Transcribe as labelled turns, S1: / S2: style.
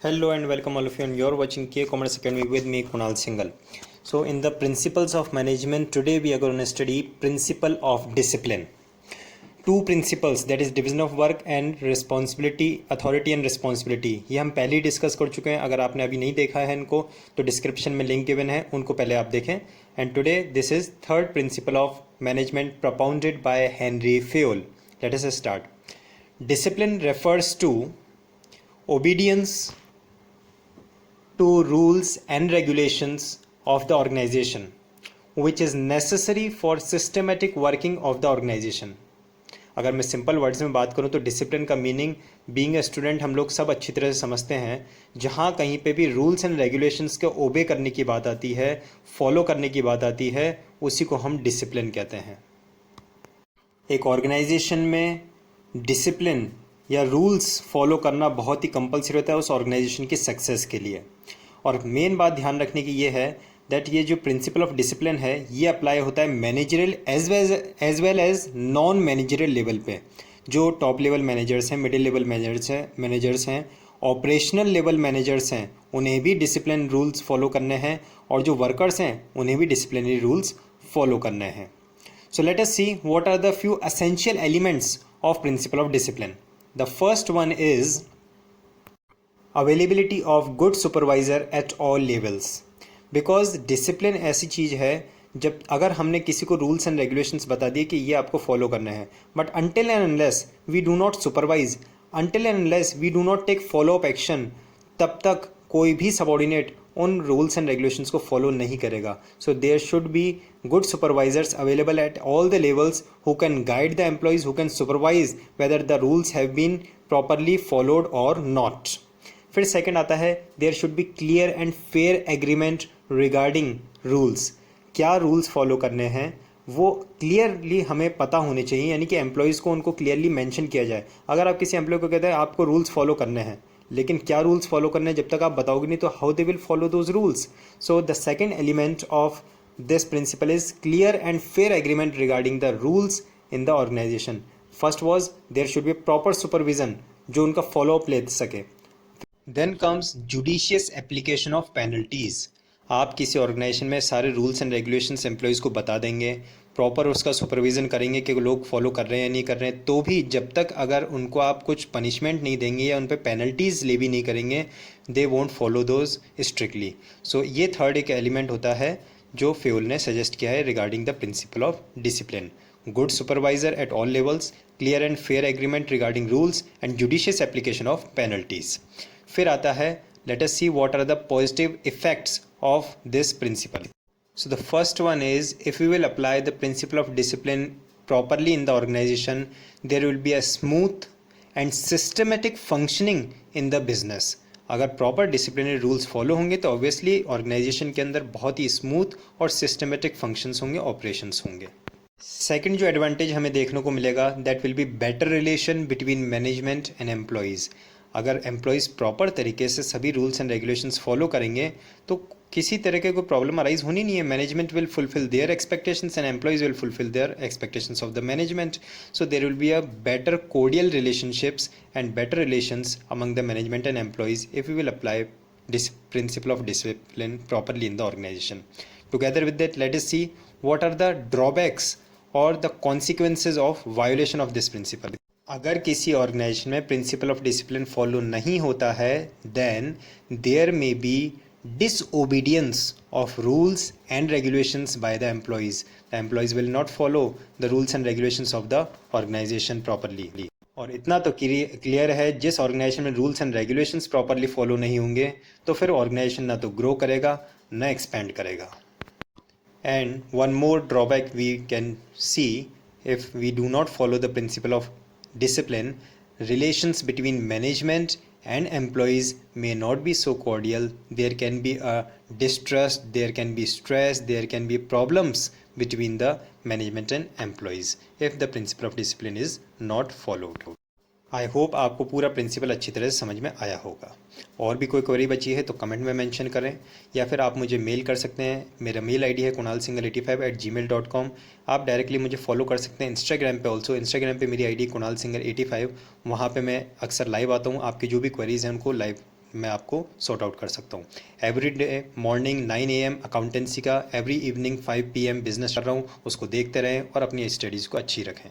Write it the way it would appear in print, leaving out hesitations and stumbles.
S1: Hello and welcome all of you, and you're watching K Commerce Academy with me, Kunal Singhal. So, in the principles of management, today we are going to study principle of discipline. Two principles, that is division of work and responsibility, authority and responsibility. ये हम पहले ही discuss कर चुके हैं. अगर आपने अभी नहीं देखा है इनको तो डिस्क्रिप्शन में लिंक गिवन है, उनको पहले आप देखें. And today this is third principle of management propounded by Henry Fayol. Let us start. Discipline refers to obedience to rules and regulations of the organization which is necessary for systematic working of the organization. अगर मैं simple words में बात करूं तो discipline का meaning being a student हम लोग सब अच्छी तरह से समझते हैं. जहां कहीं पे भी रूल्स एंड रेगुलेशंस के ओबे करने की बात आती है, फॉलो करने की बात आती है, उसी को हम डिसिप्लिन कहते हैं. एक ऑर्गेनाइजेशन में डिसिप्लिन या रूल्स फॉलो करना बहुत ही कंपलसरी होता है उस ऑर्गेनाइजेशन की सक्सेस के लिए. और मेन बात ध्यान रखने की ये है दैट ये जो प्रिंसिपल ऑफ डिसिप्लिन है ये अप्लाई होता है managerial as well as non managerial level पे. जो टॉप लेवल मैनेजर्स हैं, मिडिल लेवल मैनेजर्स हैं, ऑपरेशनल लेवल मैनेजर्स हैं, उन्हें भी डिसिप्लिन रूल्स फॉलो करने हैं, और जो वर्कर्स हैं उन्हें भी डिसिप्लिनरी रूल्स फॉलो करने हैं. So let us see what are the few essential elements of principle of discipline. The first one is availability of good supervisor at all levels. Because discipline ऐसी चीज़ है जब अगर हमने किसी को रूल्स एंड रेगुलेशंस बता दिए कि ये आपको फॉलो करना है, but until and unless we do not supervise, until and unless we do not take follow up action, तब तक कोई भी सबॉर्डिनेट उन रूल्स एंड रेगुलेशंस को फॉलो नहीं करेगा. So there should be good supervisors available at all the levels who can guide the employees, who can supervise whether the rules have been properly followed और not. फिर second आता है there should be clear and fair agreement regarding rules. क्या rules follow करने हैं वो clearly हमें पता होने चाहिए, यानी कि एम्प्लॉयज़ को उनको क्लियरली मेंशन किया जाए. अगर आप किसी एम्प्लॉय को कहते हैं आपको रूल्स फॉलो करने हैं, लेकिन क्या रूल्स फॉलो करने हैं जब तक आप बताओगे नहीं तो how they will follow those rules. So the second element of this principle is clear and fair agreement regarding the rules in the organisation. First was there should be proper supervision जो उनका follow up ले सके. Then comes judicious application of penalties. आप किसी organisation में सारे rules and regulations employees को बता देंगे, प्रॉपर उसका सुपरविज़न करेंगे कि लोग फॉलो कर रहे हैं या नहीं कर रहे हैं, तो भी जब तक अगर उनको आप कुछ पनिशमेंट नहीं देंगे या उन पर पेनल्टीज़ ले भी नहीं करेंगे, they won't follow those strictly. So ये थर्ड एक एलिमेंट होता है जो फेयोल ने सजेस्ट किया है regarding the principal of discipline. Good supervisor at all levels, clear and fair agreement regarding rules and judicious application of penalties. फिर आता है let us see what are the positive effects of this principle. So the first one is if we will apply the principle of discipline properly in the organization, there will be a smooth and systematic functioning in the business. अगर proper disciplinary rules follow होंगे तो obviously organisation के अंदर बहुत ही smooth और systematic functions होंगे, operations होंगे. Second जो एडवांटेज हमें देखने को मिलेगा that will be better relation between management and employees. अगर एम्प्लॉयज़ प्रॉपर तरीके से सभी रूल्स एंड रेगुलेशंस फॉलो करेंगे तो किसी तरह के कोई प्रॉब्लम अराइज होनी नहीं है. Management will fulfil their expectations and employees will fulfil their expectations of the management. So there will be a better cordial relationships and better relations among the management and employees if we will apply this principle of discipline properly in the organisation. Together with that let us see what are the drawbacks और the consequences of violation of this principle. अगर किसी organisation में principal of discipline follow नहीं होता है then there may be disobedience of rules and regulations by the employees. The employees will not follow the rules and regulations of the organization properly. और इतना तो clear है जिस organisation में rules and regulations properly follow नहीं होंगे तो फिर ऑर्गेनाइजेशन ना तो ग्रो करेगा ना एक्सपेंड करेगा. And one more drawback we can see if we do not follow the principle of discipline, relations between management and employees may not be so cordial. There can be a distrust, there can be stress, there can be problems between the management and employees if the principle of discipline is not followed. I hope आपको पूरा principal अच्छी तरह से समझ में आया होगा. और भी कोई क्वेरी बची है तो कमेंट में मेंशन करें या फिर आप मुझे मेल कर सकते हैं. मेरा मेल आईडी है kunalsinghal85@gmail.com. आप डायरेक्टली मुझे फॉलो कर सकते हैं इंस्टाग्राम पे. ऑल्सो इंस्टाग्राम पे मेरी आईडी kunalsinghal85. वहाँ पे मैं अक्सर लाइव आता हूँ. आपकी जो भी क्वेरीज़ हैं उनको लाइव मैं आपको सॉर्ट आउट कर सकता हूँ। Every day morning 9 AM accountancy का, एवरी इवनिंग 5 PM बिजनेस कर रहा हूँ, उसको देखते रहें और अपनी स्टडीज़ को अच्छी रखें।